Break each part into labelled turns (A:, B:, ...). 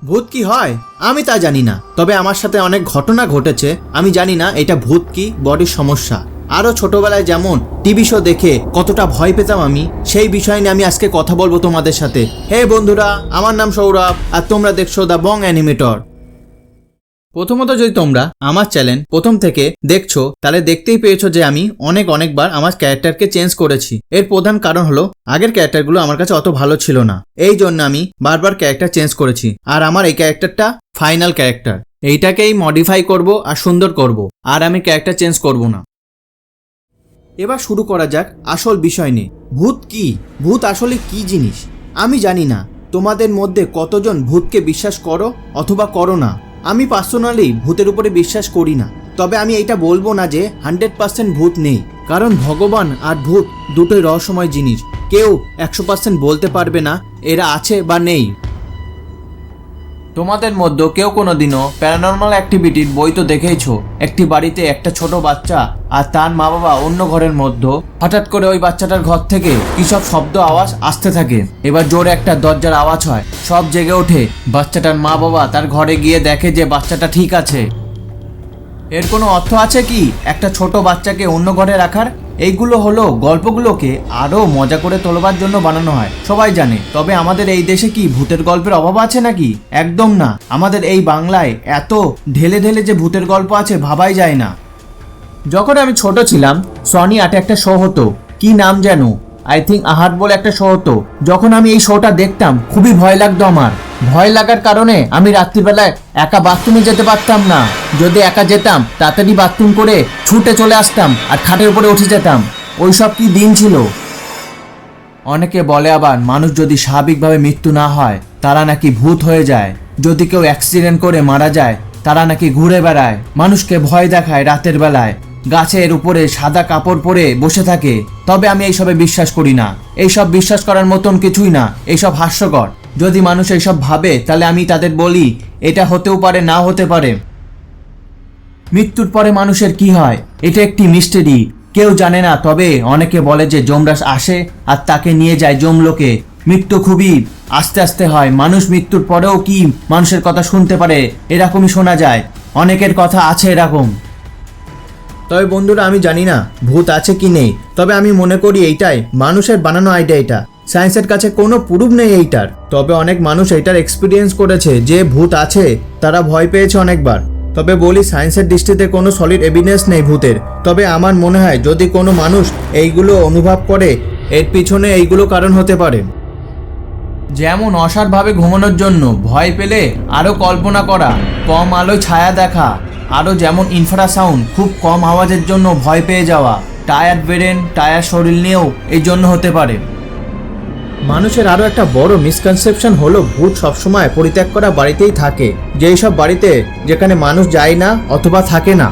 A: ভূত কি হয় আমি তা জানি না, তবে আমার সাথে অনেক ঘটনা ঘটেছে। আমি জানি না এটা ভূত কি বডির সমস্যা। আরো ছোটবেলায় যেমন টিভি শো দেখে কতটা ভয় পেতাম আমি, সেই বিষয় নিয়ে আমি আজকে কথা বলবো তোমাদের সাথে। হে বন্ধুরা, আমার নাম সৌরভ আর তোমরা দেখছো দ্য বং অ্যানিমেটর। প্রথমত যদি তোমরা আমার চ্যানেল প্রথম থেকে দেখছো তাহলে দেখতেই পেয়েছো যে আমি অনেকবার আমার ক্যারেক্টারকে চেঞ্জ করেছি। এর প্রধান কারণ হলো আগের ক্যারেক্টারগুলো আমার কাছে অত ভালো ছিল না, এই জন্য আমি বারবার ক্যারেক্টার চেঞ্জ করেছি। আর আমার এই ক্যারেক্টারটা ফাইনাল ক্যারেক্টার, এইটাকেই মডিফাই করব আর সুন্দর করব, আর আমি ক্যারেক্টার চেঞ্জ করব না। এবার শুরু করা যাক আসল বিষয় নিয়ে। ভূত কি? ভূত আসলে কি জিনিস আমি জানি না। তোমাদের মধ্যে কতজন ভূতকে বিশ্বাস করো অথবা করো না। আমি পার্সোনালি ভূতের উপরে বিশ্বাস করি না, তবে আমি এইটা বলবো না যে 100% ভূত নেই, কারণ ভগবান আর ভূত দুটোই রহস্যময় জিনিস। কেউ 100% বলতে পারবে না এরা আছে বা নেই। তোমাদের মধ্যে কেউ কোনোদিনও প্যারানর্মাল অ্যাক্টিভিটির বই তো দেখেইছো। একটি বাড়িতে একটা ছোট বাচ্চা আর তার মা বাবা অন্য ঘরের মধ্যে, হঠাৎ করে ওই বাচ্চাটার ঘর থেকে কি সব শব্দ আওয়াজ আসতে থাকে। এবার জোরে একটা দরজার আওয়াজ হয়, সব জেগে ওঠে। বাচ্চাটার মা বাবা তার ঘরে গিয়ে দেখে যে বাচ্চাটা ঠিক আছে। এর কোনো অর্থ আছে কি একটা ছোট বাচ্চাকে অন্য ঘরে রাখার? এইগুলো হলো গল্পগুলোকে আরো মজা করে তোলবার জন্য বানানো হয়, সবাই জানে। তবে আমাদের এই দেশে কি ভূতের গল্পের অভাব আছে নাকি? একদম না। আমাদের এই বাংলায় এত ঢেলে ঢেলে যে ভূতের গল্প আছে ভাবাই যায় না। যখন আমি ছোট ছিলাম সনি আটে একটা শো হতো, কি নাম যেন, আই থিঙ্ক আহাট বলে একটা শো হতো। যখন আমি এই শোটা দেখতাম খুবই ভয় লাগতো আমার। ভয় লাগার কারণে আমি রাত্রিবেলায় একা বাথরুমে যেতে পারতাম না। যদি একা যেতাম তাড়াতাড়ি বাথরুম করে ছুটে চলে আসতাম আর খাটের উপরে উঠে যেতাম। ওইসব কি দিন ছিল। অনেকে বলে আবার মানুষ যদি স্বাভাবিকভাবে মৃত্যু না হয় তারা নাকি ভূত হয়ে যায়। যদি কেউ অ্যাক্সিডেন্ট করে মারা যায় তারা নাকি ঘুরে বেড়ায়, মানুষকে ভয় দেখায় রাতের বেলায়, গাছের উপরে সাদা কাপড় পরে বসে থাকে। তবে আমি এইসবে বিশ্বাস করি না। এইসব বিশ্বাস করার মতন কিছুই না, এইসব হাস্যকর। যদি মানুষ এইসব ভাবে তাহলে আমি তাদের বলি এটা হতেও পারে, না হতে পারে। মৃত্যুর পরে মানুষের কি হয় এটা একটি মিস্টেরি, কেউ জানে না। তবে অনেকে বলে যে যমরাজ আসে আর তাকে নিয়ে যায় যমলোকে। মৃত্যু খুবই আস্তে আস্তে হয়। মানুষ মৃত্যুর পরেও কি মানুষের কথা শুনতে পারে, এরকমই শোনা যায়। অনেকের কথা আছে এরকম। তবে বন্ধুরা আমি জানি না ভূত আছে কি নেই, তবে আমি মনে করি এইটাই মানুষের বানানো আইডিয়া। এটা সায়েন্সের কাছে কোনো প্রুফ নেই এইটার। তবে অনেক মানুষ এইটার এক্সপিরিয়েন্স করেছে যে ভূত আছে, তারা ভয় পেয়েছে অনেকবার। তবে বলি সায়েন্সের দৃষ্টিতে কোনো সলিড এভিডেন্স নেই ভূতের। তবে আমার মনে হয় যদি কোনো মানুষ এইগুলো অনুভব করে এর পিছনে এইগুলো কারণ হতে পারে। যেমন অসারভাবে ঘুমানোর জন্য ভয় পেলে আরও কল্পনা করা, কম আলোয় ছায়া দেখা, আরও যেমন ইনফ্রাসাউন্ড খুব কম আওয়াজের জন্য ভয় পেয়ে যাওয়া, টায়ার্ড ব্রেন টায়ার্ড শরীর নিয়েও এই জন্য হতে পারে। মানুষের আরও একটা বড় মিসকনসেপশন হলো ভূত সবসময় পরিত্যাগ করা বাড়িতেই থাকে, যেই সব বাড়িতে যেখানে মানুষ যায় না অথবা থাকে না।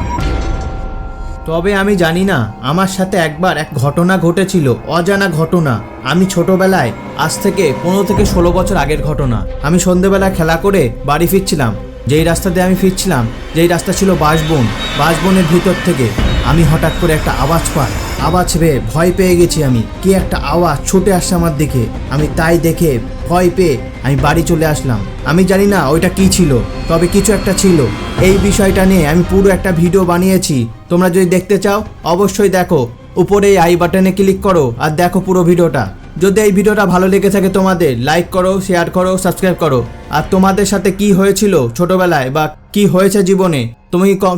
A: তবে আমি জানি না, আমার সাথে একবার এক ঘটনা ঘটেছিল, অজানা ঘটনা। আমি ছোটবেলায়, আজ থেকে 15 থেকে 16 বছর আগের ঘটনা। আমি সন্ধ্যেবেলা খেলা করে বাড়ি ফিরছিলাম। যেই রাস্তা দিয়ে আমি ফিরছিলাম, যেই রাস্তা ছিল বাঁশবন, বাঁশবনের ভিতর থেকে আমি হঠাৎ করে একটা আওয়াজ পাই। আওয়াজ পেয়ে ভয় পেয়ে গেছি আমি। কি একটা আওয়াজ ছুটে আসছে আমার দিকে। আমি তাই দেখে ভয় পেয়ে আমি বাড়ি চলে আসলাম। আমি জানি না ওইটা কি ছিল, তবে কিছু একটা ছিল। এই বিষয়টা নিয়ে আমি পুরো একটা ভিডিও বানিয়েছি। তোমরা যদি দেখতে চাও অবশ্যই দেখো, উপরে আই বাটনে ক্লিক করো আর দেখো পুরো ভিডিওটা। যদি এই ভিডিওটা ভালো লেগে থাকে তোমাদের লাইক করো, শেয়ার করো, সাবস্ক্রাইব করো। আর তোমাদের সাথে কি হয়েছিল ছোটবেলায় বা কি হয়েছে জীবনে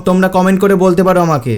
A: তোমরা কমেন্ট করে বলতে পারো আমাকে।